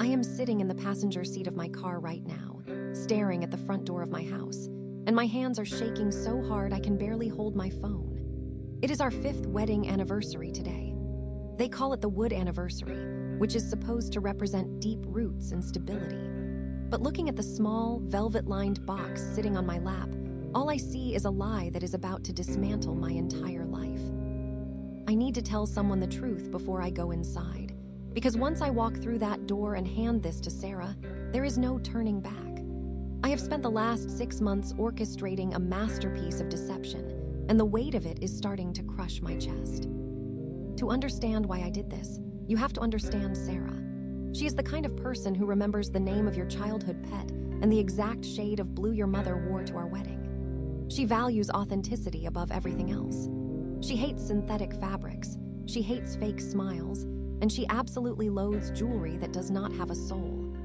I am sitting in the passenger seat of my car right now, staring at the front door of my house, and my hands are shaking so hard I can barely hold my phone. It is our 5th wedding anniversary today. They call it the wood anniversary, which is supposed to represent deep roots and stability. But looking at the small, velvet-lined box sitting on my lap, all I see is a lie that is about to dismantle my entire life. I need to tell someone the truth before I go inside, because once I walk through that door and hand this to Sarah, there is no turning back. I have spent the last 6 months orchestrating a masterpiece of deception, and the weight of it is starting to crush my chest. To understand why I did this, you have to understand Sarah. She is the kind of person who remembers the name of your childhood pet and the exact shade of blue your mother wore to our wedding. She values authenticity above everything else. She hates synthetic fabrics, she hates fake smiles, and she absolutely loathes jewelry that does not have a soul.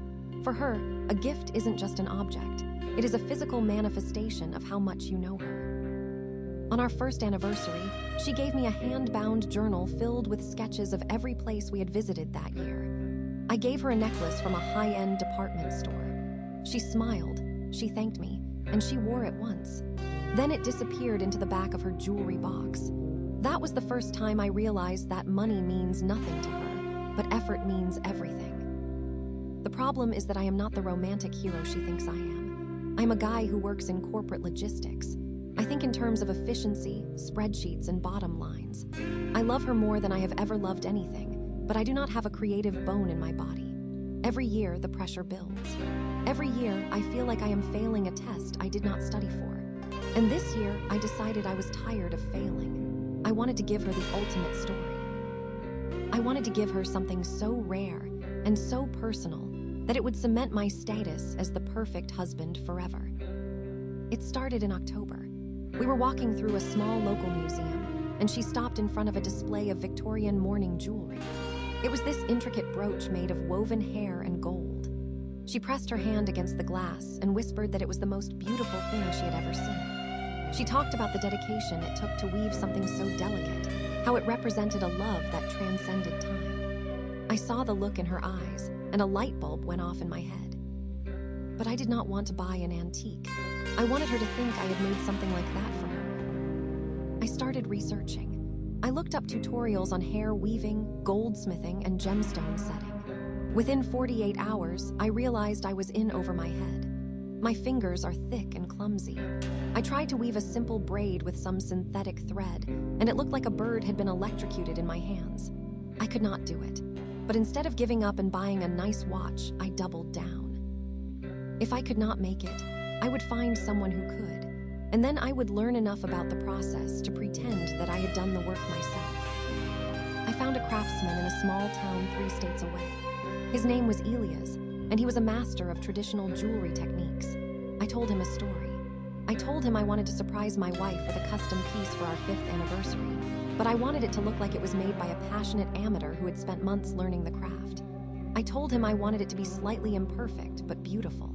For her, a gift isn't just an object. It is a physical manifestation of how much you know her. On our 1st anniversary, she gave me a hand-bound journal filled with sketches of every place we had visited that year. I gave her a necklace from a high-end department store. She smiled, she thanked me, and she wore it once. Then it disappeared into the back of her jewelry box. That was the first time I realized that money means nothing to her, but effort means everything. The problem is that I am not the romantic hero she thinks I am. I'm a guy who works in corporate logistics. I think in terms of efficiency, spreadsheets, and bottom lines. I love her more than I have ever loved anything, but I do not have a creative bone in my body. Every year, the pressure builds. Every year, I feel like I am failing a test I did not study for. And this year, I decided I was tired of failing. I wanted to give her the ultimate story. I wanted to give her something so rare and so personal that it would cement my status as the perfect husband forever. It started in October. We were walking through a small local museum, and she stopped in front of a display of Victorian mourning jewelry. It was this intricate brooch made of woven hair and gold. She pressed her hand against the glass and whispered that it was the most beautiful thing she had ever seen. She talked about the dedication it took to weave something so delicate, how it represented a love that transcended time. I saw the look in her eyes, and a light bulb went off in my head. But I did not want to buy an antique. I wanted her to think I had made something like that for her. I started researching. I looked up tutorials on hair weaving, goldsmithing, and gemstone setting. Within 48 hours, I realized I was in over my head. My fingers are thick and clumsy. I tried to weave a simple braid with some synthetic thread, and it looked like a bird had been electrocuted in my hands. I could not do it. But instead of giving up and buying a nice watch, I doubled down. If I could not make it, I would find someone who could, and then I would learn enough about the process to pretend that I had done the work myself. I found a craftsman in a small town 3 states away. His name was Elias, and he was a master of traditional jewelry techniques. I told him a story. I told him I wanted to surprise my wife with a custom piece for our 5th anniversary, but I wanted it to look like it was made by a passionate amateur who had spent months learning the craft. I told him I wanted it to be slightly imperfect, but beautiful.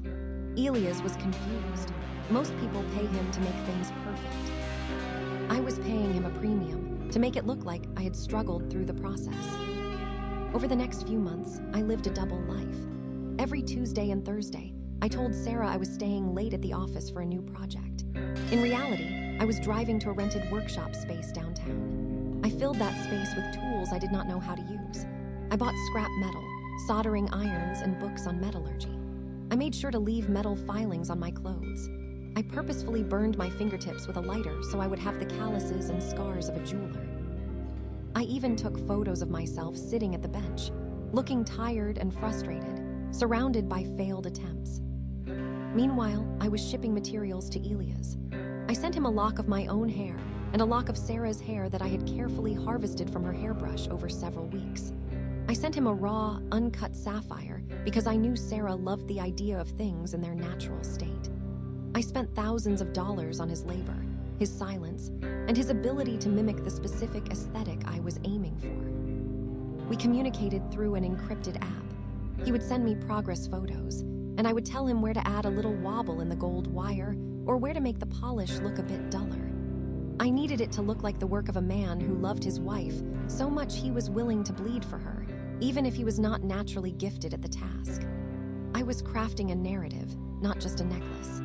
Elias was confused. Most people pay him to make things perfect. I was paying him a premium to make it look like I had struggled through the process. Over the next few months, I lived a double life. Every Tuesday and Thursday, I told Sarah I was staying late at the office for a new project. In reality, I was driving to a rented workshop space downtown. I filled that space with tools I did not know how to use. I bought scrap metal, soldering irons, and books on metallurgy. I made sure to leave metal filings on my clothes. I purposefully burned my fingertips with a lighter so I would have the calluses and scars of a jeweler. I even took photos of myself sitting at the bench, looking tired and frustrated, surrounded by failed attempts. Meanwhile, I was shipping materials to Elias. I sent him a lock of my own hair and a lock of Sarah's hair that I had carefully harvested from her hairbrush over several weeks. I sent him a raw, uncut sapphire because I knew Sarah loved the idea of things in their natural state. I spent thousands of dollars on his labor, his silence, and his ability to mimic the specific aesthetic I was aiming for. We communicated through an encrypted app. He would send me progress photos, and I would tell him where to add a little wobble in the gold wire or where to make the polish look a bit duller. I needed it to look like the work of a man who loved his wife so much he was willing to bleed for her, even if he was not naturally gifted at the task. I was crafting a narrative, not just a necklace.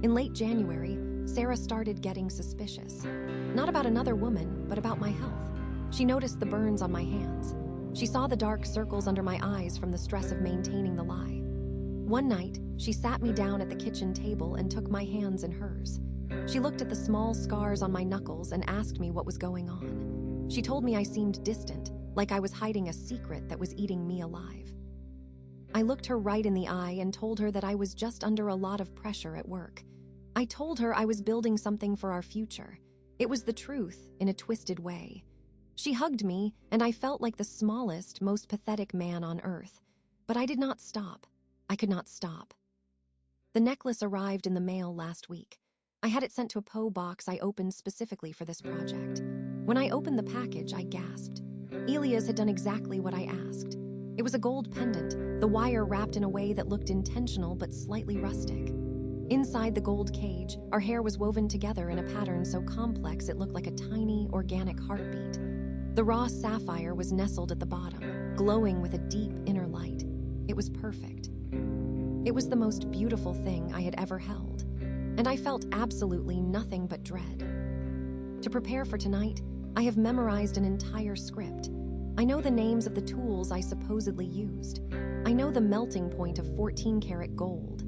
In late January, Sarah started getting suspicious. Not about another woman, but about my health. She noticed the burns on my hands. She saw the dark circles under my eyes from the stress of maintaining the lie. One night, she sat me down at the kitchen table and took my hands in hers. She looked at the small scars on my knuckles and asked me what was going on. She told me I seemed distant, like I was hiding a secret that was eating me alive. I looked her right in the eye and told her that I was just under a lot of pressure at work. I told her I was building something for our future. It was the truth, in a twisted way. She hugged me, and I felt like the smallest, most pathetic man on earth. But I did not stop. I could not stop. The necklace arrived in the mail last week. I had it sent to a PO box I opened specifically for this project. When I opened the package, I gasped. Elias had done exactly what I asked. It was a gold pendant, the wire wrapped in a way that looked intentional but slightly rustic. Inside the gold cage, our hair was woven together in a pattern so complex it looked like a tiny, organic heartbeat. The raw sapphire was nestled at the bottom, glowing with a deep inner light. It was perfect. It was the most beautiful thing I had ever held, and I felt absolutely nothing but dread. To prepare for tonight, I have memorized an entire script. I know the names of the tools I supposedly used. I know the melting point of 14-karat gold.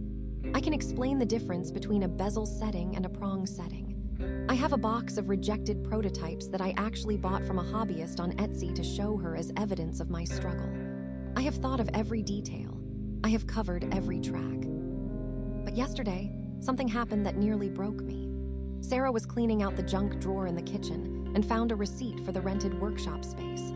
I can explain the difference between a bezel setting and a prong setting. I have a box of rejected prototypes that I actually bought from a hobbyist on Etsy to show her as evidence of my struggle. I have thought of every detail. I have covered every track. But yesterday, something happened that nearly broke me. Sarah was cleaning out the junk drawer in the kitchen and found a receipt for the rented workshop space.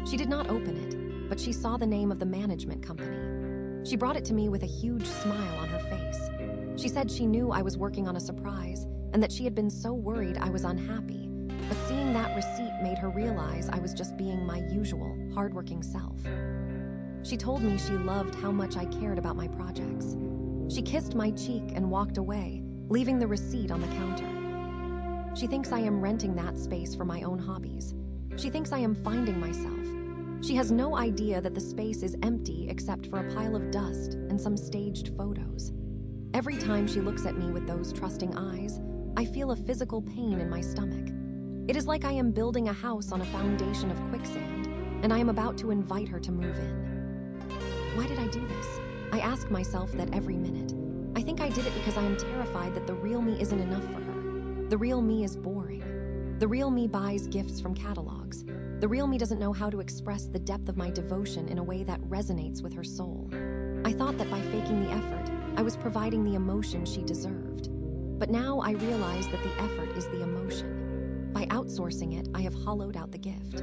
She did not open it, but she saw the name of the management company. She brought it to me with a huge smile on her face. She said she knew I was working on a surprise and that she had been so worried I was unhappy, but seeing that receipt made her realize I was just being my usual, hardworking self. She told me she loved how much I cared about my projects. She kissed my cheek and walked away, leaving the receipt on the counter. She thinks I am renting that space for my own hobbies. She thinks I am finding myself. She has no idea that the space is empty except for a pile of dust and some staged photos. Every time she looks at me with those trusting eyes, I feel a physical pain in my stomach. It is like I am building a house on a foundation of quicksand, and I am about to invite her to move in. Why did I do this? I ask myself that every minute. I think I did it because I am terrified that the real me isn't enough for her. The real me is boring. The real me buys gifts from catalogs. The real me doesn't know how to express the depth of my devotion in a way that resonates with her soul. I thought that by faking the effort, I was providing the emotion she deserved. But now I realize that the effort is the emotion. By outsourcing it, I have hollowed out the gift.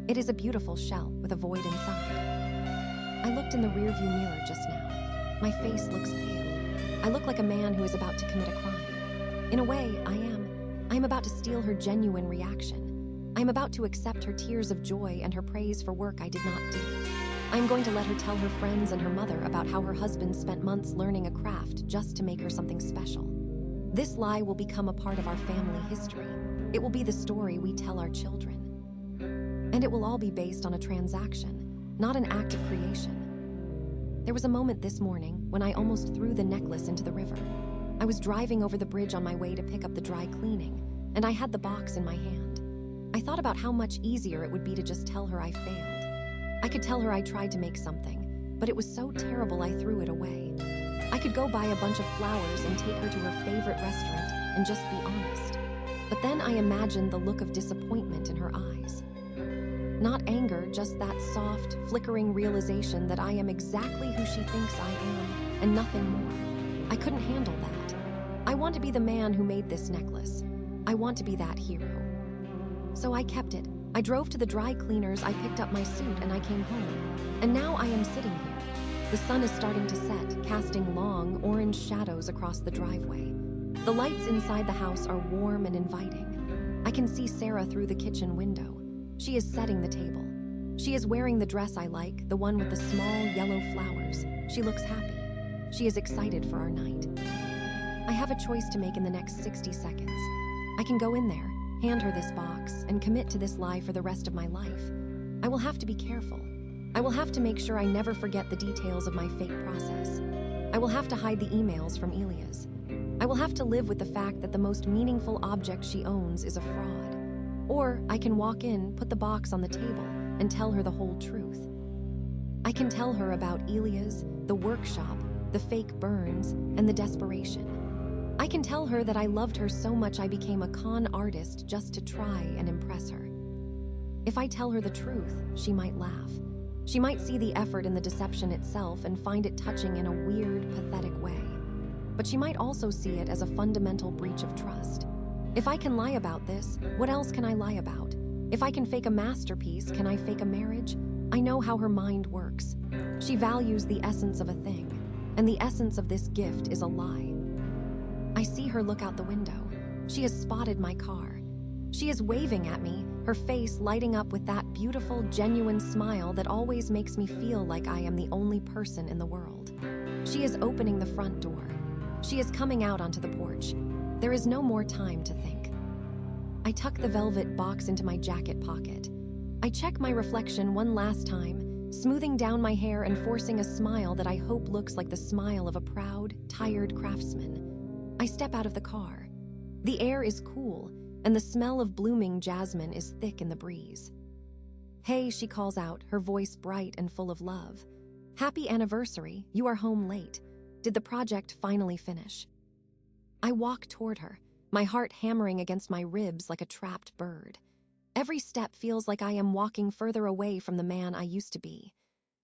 It is a beautiful shell with a void inside. I looked in the rearview mirror just now. My face looks pale. I look like a man who is about to commit a crime. In a way, I am. I am about to steal her genuine reaction. I am about to accept her tears of joy and her praise for work I did not do. I am going to let her tell her friends and her mother about how her husband spent months learning a craft just to make her something special. This lie will become a part of our family history. It will be the story we tell our children. And it will all be based on a transaction, not an act of creation. There was a moment this morning when I almost threw the necklace into the river. I was driving over the bridge on my way to pick up the dry cleaning, and I had the box in my hand. I thought about how much easier it would be to just tell her I failed. I could tell her I tried to make something, but it was so terrible I threw it away. I could go buy a bunch of flowers and take her to her favorite restaurant and just be honest. But then I imagined the look of disappointment in her eyes. Not anger, just that soft, flickering realization that I am exactly who she thinks I am and nothing more. I couldn't handle that. I want to be the man who made this necklace. I want to be that hero. So I kept it. I drove to the dry cleaners, I picked up my suit, and I came home. And now I am sitting here. The sun is starting to set, casting long, orange shadows across the driveway. The lights inside the house are warm and inviting. I can see Sarah through the kitchen window. She is setting the table. She is wearing the dress I like, the one with the small yellow flowers. She looks happy. She is excited for our night. I have a choice to make in the next 60 seconds. I can go in there, hand her this box, and commit to this lie for the rest of my life. I will have to be careful. I will have to make sure I never forget the details of my fake process. I will have to hide the emails from Elias. I will have to live with the fact that the most meaningful object she owns is a fraud. Or I can walk in, put the box on the table, and tell her the whole truth. I can tell her about Elias, the workshop, the fake burns, and the desperation. I can tell her that I loved her so much I became a con artist just to try and impress her. If I tell her the truth, she might laugh. She might see the effort in the deception itself and find it touching in a weird, pathetic way. But she might also see it as a fundamental breach of trust. If I can lie about this, what else can I lie about? If I can fake a masterpiece, can I fake a marriage? I know how her mind works. She values the essence of a thing, and the essence of this gift is a lie. I see her look out the window. She has spotted my car. She is waving at me, her face lighting up with that beautiful, genuine smile that always makes me feel like I am the only person in the world. She is opening the front door. She is coming out onto the porch. There is no more time to think. I tuck the velvet box into my jacket pocket. I check my reflection one last time, smoothing down my hair and forcing a smile that I hope looks like the smile of a proud, tired craftsman. I step out of the car. The air is cool, and the smell of blooming jasmine is thick in the breeze. "Hey," she calls out, her voice bright and full of love. "Happy anniversary, you are home late. Did the project finally finish?" I walk toward her, my heart hammering against my ribs like a trapped bird. Every step feels like I am walking further away from the man I used to be.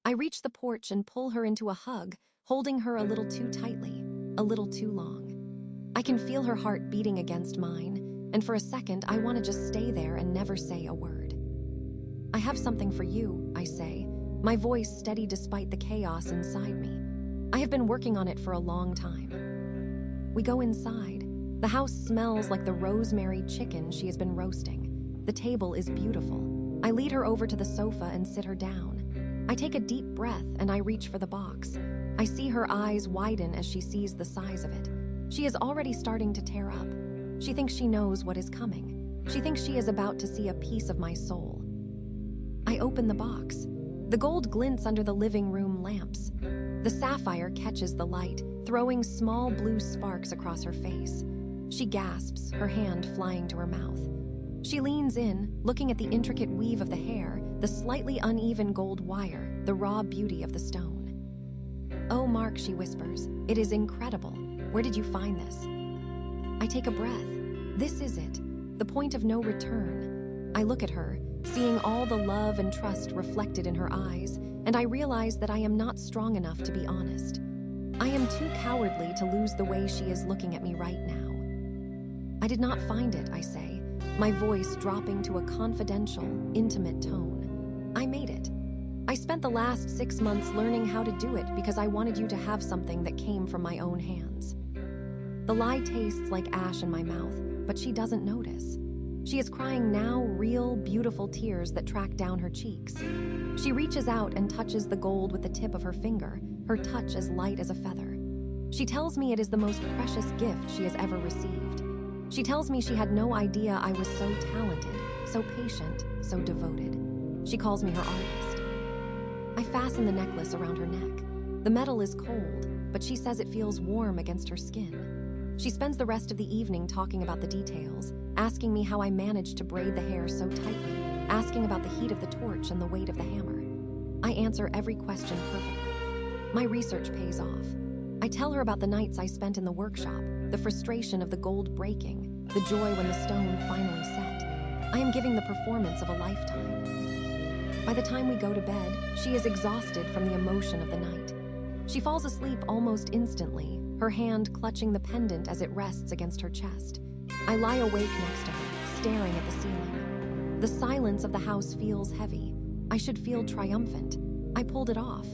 I reach the porch and pull her into a hug, holding her a little too tightly, a little too long. I can feel her heart beating against mine, and for a second I want to just stay there and never say a word. "I have something for you," I say, my voice steady despite the chaos inside me. I have been working on it for a long time. We go inside. The house smells like the rosemary chicken she has been roasting. The table is beautiful. I lead her over to the sofa and sit her down. I take a deep breath and I reach for the box. I see her eyes widen as she sees the size of it. She is already starting to tear up. She thinks she knows what is coming. She thinks she is about to see a piece of my soul. I open the box. The gold glints under the living room lamps. The sapphire catches the light, throwing small blue sparks across her face. She gasps, her hand flying to her mouth. She leans in, looking at the intricate weave of the hair, the slightly uneven gold wire, the raw beauty of the stone. "Oh, Mark," she whispers, "it is incredible. Where did you find this?" I take a breath. This is it, the point of no return. I look at her, seeing all the love and trust reflected in her eyes, and I realize that I am not strong enough to be honest. I am too cowardly to lose the way she is looking at me right now. "I did not find it," I say, my voice dropping to a confidential, intimate tone. "I made it. I spent the last 6 months learning how to do it because I wanted you to have something that came from my own hands." The lie tastes like ash in my mouth, but she doesn't notice. She is crying now, real, beautiful tears that track down her cheeks. She reaches out and touches the gold with the tip of her finger, her touch as light as a feather. She tells me it is the most precious gift she has ever received. She tells me she had no idea I was so talented, so patient, so devoted. She calls me her artist. I fasten the necklace around her neck. The metal is cold, but she says it feels warm against her skin. She spends the rest of the evening talking about the details, asking me how I managed to braid the hair so tightly, asking about the heat of the torch and the weight of the hammer. I answer every question perfectly. My research pays off. I tell her about the nights I spent in the workshop, the frustration of the gold breaking, the joy when the stone finally set. I am giving the performance of a lifetime. By the time we go to bed, she is exhausted from the emotion of the night. She falls asleep almost instantly, her hand clutching the pendant as it rests against her chest. I lie awake next to her, staring at the ceiling. The silence of the house feels heavy. I should feel triumphant. I pulled it off.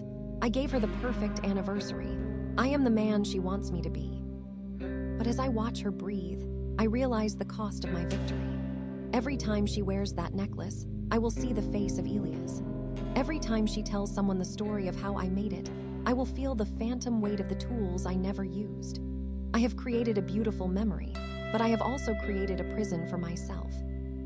I gave her the perfect anniversary. I am the man she wants me to be. But as I watch her breathe, I realize the cost of my victory. Every time she wears that necklace, I will see the face of Elias. Every time she tells someone the story of how I made it, I will feel the phantom weight of the tools I never used. I have created a beautiful memory, but I have also created a prison for myself.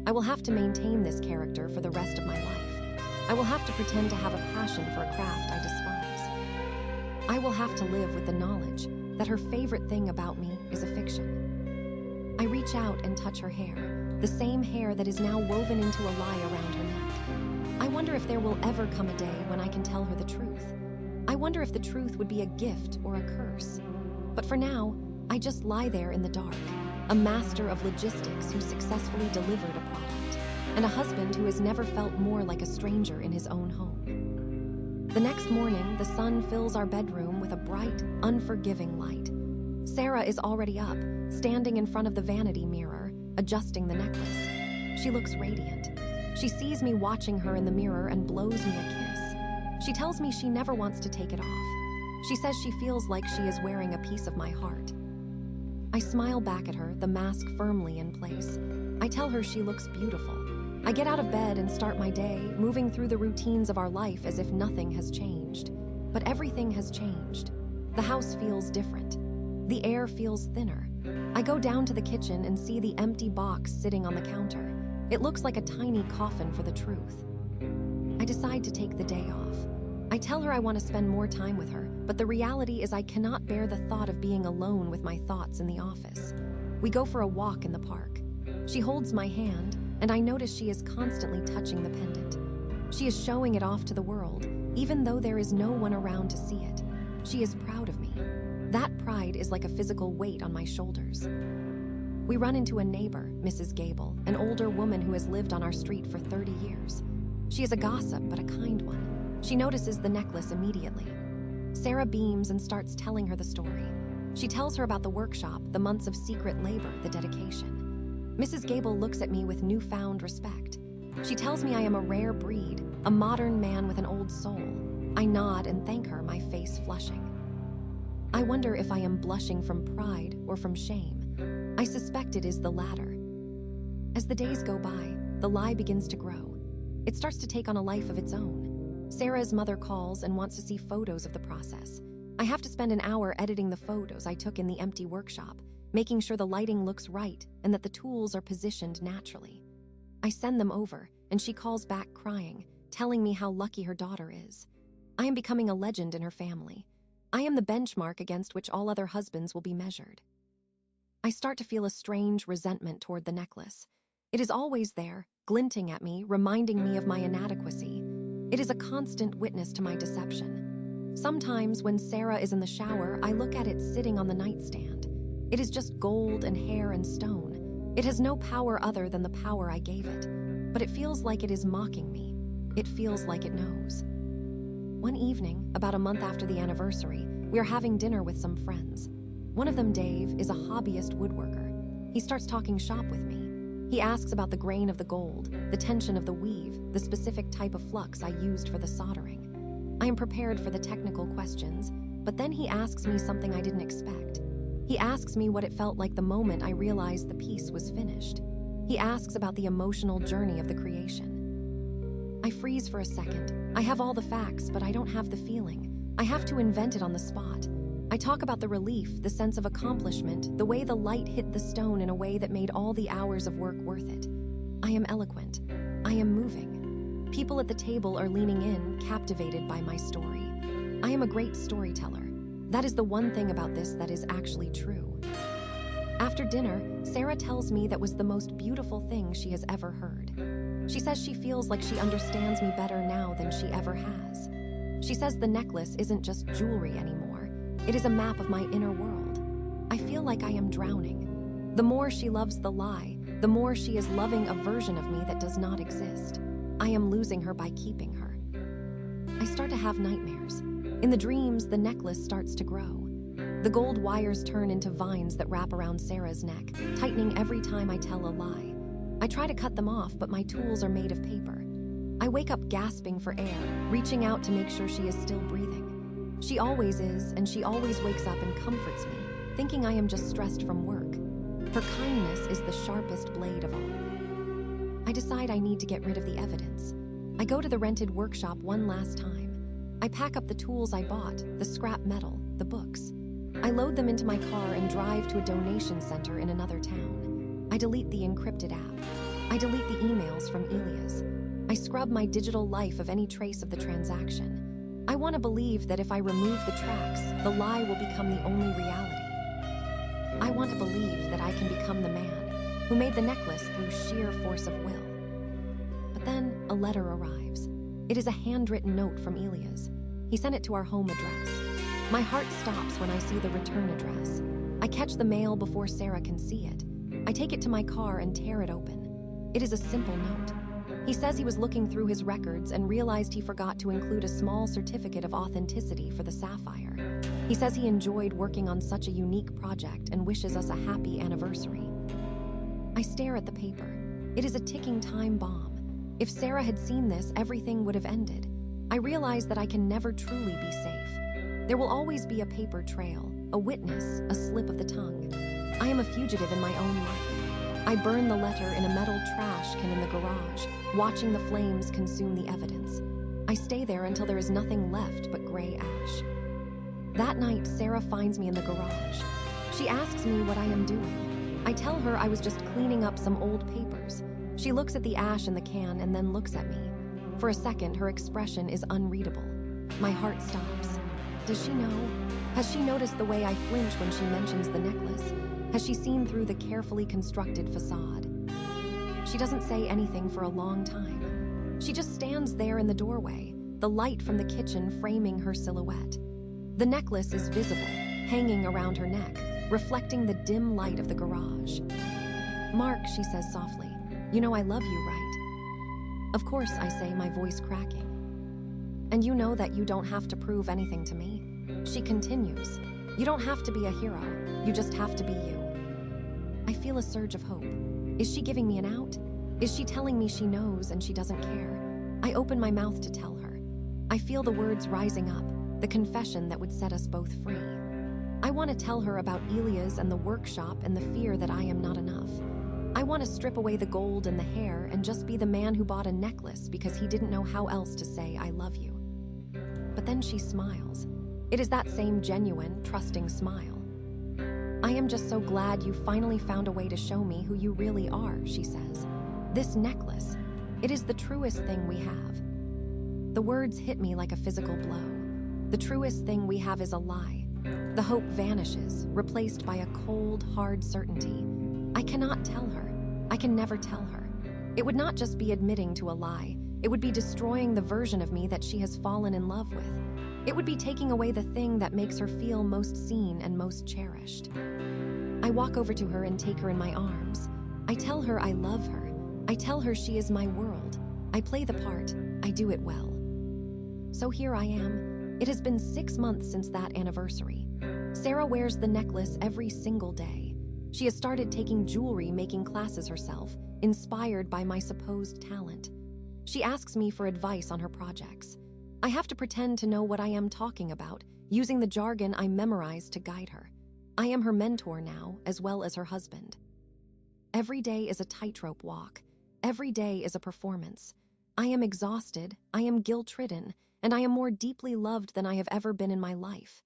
I will have to maintain this character for the rest of my life. I will have to pretend to have a passion for a craft I despise. I will have to live with the knowledge that her favorite thing about me is a fiction. I reach out and touch her hair, the same hair that is now woven into a lie around her neck. I wonder if there will ever come a day when I can tell her the truth. I wonder if the truth would be a gift or a curse. But for now, I just lie there in the dark, a master of logistics who successfully delivered a product, and a husband who has never felt more like a stranger in his own home. The next morning, the sun fills our bedroom with a bright, unforgiving light. Sarah is already up, standing in front of the vanity mirror, adjusting the necklace. She looks radiant. She sees me watching her in the mirror and blows me a kiss. She tells me she never wants to take it off. She says she feels like she is wearing a piece of my heart. I smile back at her, the mask firmly in place. I tell her she looks beautiful. I get out of bed and start my day, moving through the routines of our life as if nothing has changed. But everything has changed. The house feels different. The air feels thinner. I go down to the kitchen and see the empty box sitting on the counter. It looks like a tiny coffin for the truth. I decide to take the day off. I tell her I want to spend more time with her, but the reality is I cannot bear the thought of being alone with my thoughts in the office. We go for a walk in the park. She holds my hand, and I notice she is constantly touching the pendant. She is showing it off to the world, even though there is no one around to see it. She is proud of me. That pride is like a physical weight on my shoulders. We run into a neighbor, Mrs. Gable, an older woman who has lived on our street for 30 years. She is a gossip, but a kind one. She notices the necklace immediately. Sarah beams and starts telling her the story. She tells her about the workshop, the months of secret labor, the dedication. Mrs. Gable looks at me with newfound respect. She tells me I am a rare breed, a modern man with an old soul. I nod and thank her, my face flushing. I wonder if I am blushing from pride or from shame. I suspect it is the latter. As the days go by, the lie begins to grow. It starts to take on a life of its own. Sarah's mother calls and wants to see photos of the process. I have to spend an hour editing the photos I took in the empty workshop, making sure the lighting looks right and that the tools are positioned naturally. I send them over, and she calls back crying, telling me how lucky her daughter is. I am becoming a legend in her family. I am the benchmark against which all other husbands will be measured. I start to feel a strange resentment toward the necklace. It is always there, glinting at me, reminding me of my inadequacy. It is a constant witness to my deception. Sometimes when Sarah is in the shower, I look at it sitting on the nightstand. It is just gold and hair and stone. It has no power other than the power I gave it. But it feels like it is mocking me. It feels like it knows. One evening, about a month after the anniversary, we are having dinner with some friends. One of them, Dave, is a hobbyist woodworker. He starts talking shop with me. He asks about the grain of the gold, the tension of the weave, the specific type of flux I used for the soldering. I am prepared for the technical questions, but then he asks me something I didn't expect. He asks me what it felt like the moment I realized the piece was finished. He asks about the emotional journey of the creation. I freeze for a second. I have all the facts, but I don't have the feeling. I have to invent it on the spot. I talk about the relief, the sense of accomplishment, the way the light hit the stone in a way that made all the hours of work worth it. I am eloquent. I am moving. People at the table are leaning in, captivated by my story. I am a great storyteller. That is the one thing about this that is actually true. After dinner, Sarah tells me that was the most beautiful thing she has ever heard. She says she feels like she understands me better now than she ever has. She says the necklace isn't just jewelry anymore. It is a map of my inner world. I feel like I am drowning. The more she loves the lie, the more she is loving a version of me that does not exist. I am losing her by keeping her. I start to have nightmares. In the dreams, the necklace starts to grow. The gold wires turn into vines that wrap around Sarah's neck, tightening every time I tell a lie. I try to cut them off, but my tools are made of paper. I wake up gasping for air, reaching out to make sure she is still breathing. She always is, and she always wakes up and comforts me, thinking I am just stressed from work. Her kindness is the sharpest blade of all. I decide I need to get rid of the evidence. I go to the rented workshop one last time. I pack up the tools I bought, the scrap metal, the books. I load them into my car and drive to a donation center in another town. I delete the encrypted app. I delete the emails from Elias. I scrub my digital life of any trace of the transaction. I want to believe that if I remove the tracks, the lie will become the only reality. I want to believe that I can become the man who made the necklace through sheer force of will. But then a letter arrives. It is a handwritten note from Elias. He sent it to our home address. My heart stops when I see the return address. I catch the mail before Sarah can see it. I take it to my car and tear it open. It is a simple note. He says he was looking through his records and realized he forgot to include a small certificate of authenticity for the sapphire. He says he enjoyed working on such a unique project and wishes us a happy anniversary. I stare at the paper. It is a ticking time bomb. If Sarah had seen this, everything would have ended. I realize that I can never truly be safe. There will always be a paper trail, a witness, a slip of the tongue. I am a fugitive in my own life. I burn the letter in a metal trash can in the garage, watching the flames consume the evidence. I stay there until there is nothing left but gray ash. That night, Sarah finds me in the garage. She asks me what I am doing. I tell her I was just cleaning up some old papers. She looks at the ash in the can and then looks at me. For a second, her expression is unreadable. My heart stops. Does she know? Has she noticed the way I flinch when she mentions the necklace? Has she seen through the carefully constructed facade? She doesn't say anything for a long time. She just stands there in the doorway, the light from the kitchen framing her silhouette. The necklace is visible, hanging around her neck, reflecting the dim light of the garage. "Mark," she says softly, "you know I love you, right?" "Of course," I say, my voice cracking. "And you know that you don't have to prove anything to me?" She continues, "You don't have to be a hero, you just have to be you." I feel a surge of hope. Is she giving me an out? Is she telling me she knows and she doesn't care? I open my mouth to tell her. I feel the words rising up, the confession that would set us both free. I want to tell her about Elias and the workshop and the fear that I am not enough. I want to strip away the gold and the hair and just be the man who bought a necklace because he didn't know how else to say I love you. But then she smiles. It is that same genuine, trusting smile. "I am just so glad you finally found a way to show me who you really are," she says. "This necklace, it is the truest thing we have." The words hit me like a physical blow. The truest thing we have is a lie. The hope vanishes, replaced by a cold, hard certainty. I cannot tell her. I can never tell her. It would not just be admitting to a lie. It would be destroying the version of me that she has fallen in love with. It would be taking away the thing that makes her feel most seen and most cherished. I walk over to her and take her in my arms. I tell her I love her. I tell her she is my world. I play the part. I do it well. So here I am. It has been 6 months since that anniversary. Sarah wears the necklace every single day. She has started taking jewelry making classes herself, inspired by my supposed talent. She asks me for advice on her projects. I have to pretend to know what I am talking about, using the jargon I memorized to guide her. I am her mentor now, as well as her husband. Every day is a tightrope walk. Every day is a performance. I am exhausted, I am guilt-ridden, and I am more deeply loved than I have ever been in my life.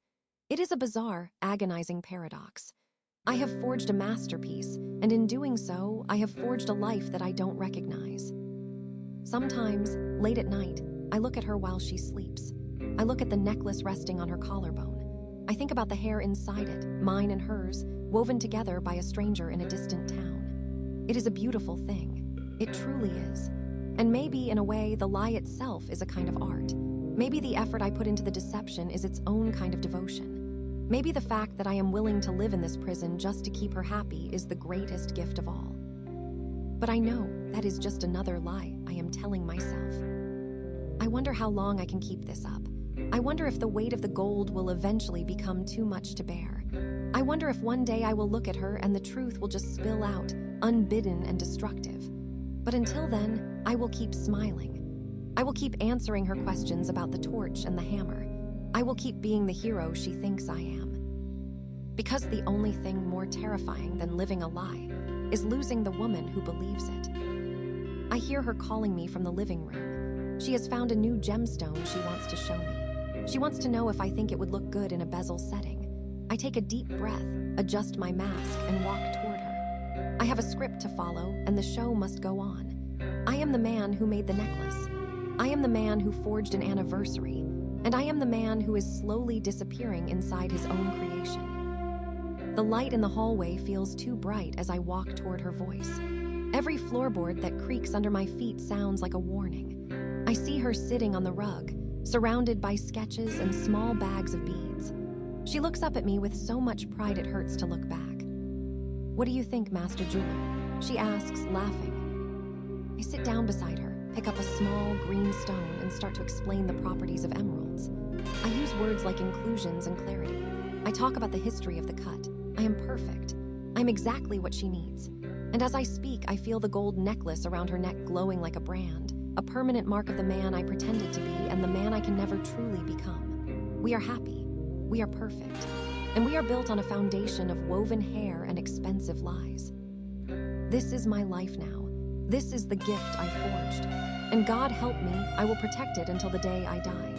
It is a bizarre, agonizing paradox. I have forged a masterpiece, and in doing so, I have forged a life that I don't recognize. Sometimes, late at night, I look at her while she sleeps. I look at the necklace resting on her collarbone. I think about the hair inside it, mine and hers, woven together by a stranger in a distant town. It is a beautiful thing. It truly is. And maybe, in a way, the lie itself is a kind of art. Maybe the effort I put into the deception is its own kind of devotion. Maybe the fact that I am willing to live in this prison just to keep her happy is the greatest gift of all. But I know that is just another lie I am telling myself. I wonder how long I can keep this up. I wonder if the weight of the gold will eventually become too much to bear. I wonder if one day I will look at her and the truth will just spill out, unbidden and destructive. But until then, I will keep smiling. I will keep answering her questions about the torch and the hammer. I will keep being the hero she thinks I am. Because the only thing more terrifying than living a lie is losing the woman who believes it. I hear her calling me from the living room. She has found a new gemstone she wants to show me. She wants to know if I think it would look good in a bezel setting. I take a deep breath, adjust my mask, and walk toward her. I have a script to follow, and the show must go on. I am the man who made the necklace. I am the man who forged an anniversary, and I am the man who is slowly disappearing inside his own creation. The light in the hallway feels too bright as I walk toward her voice. Every floorboard that creaks under my feet sounds like a warning. I see her sitting on the rug, surrounded by sketches and small bags of beads. She looks up at me with so much pride it hurts to look back. "What do you think, Master Jeweler?" she asks, laughing. I sit down beside her, pick up a small green stone, and start to explain the properties of emeralds. I use words like inclusions and clarity. I talk about the history of the cut. I am perfect. I'm exactly what she needs. And as I speak, I feel the gold necklace around her neck glowing like a brand, a permanent mark of the man I pretended to be and the man I can never truly become. We are happy. We are perfect. And we are built on a foundation of woven hair and expensive lies. This is my life now. This is the gift I forged. And God help me, I will protect it until the day I die.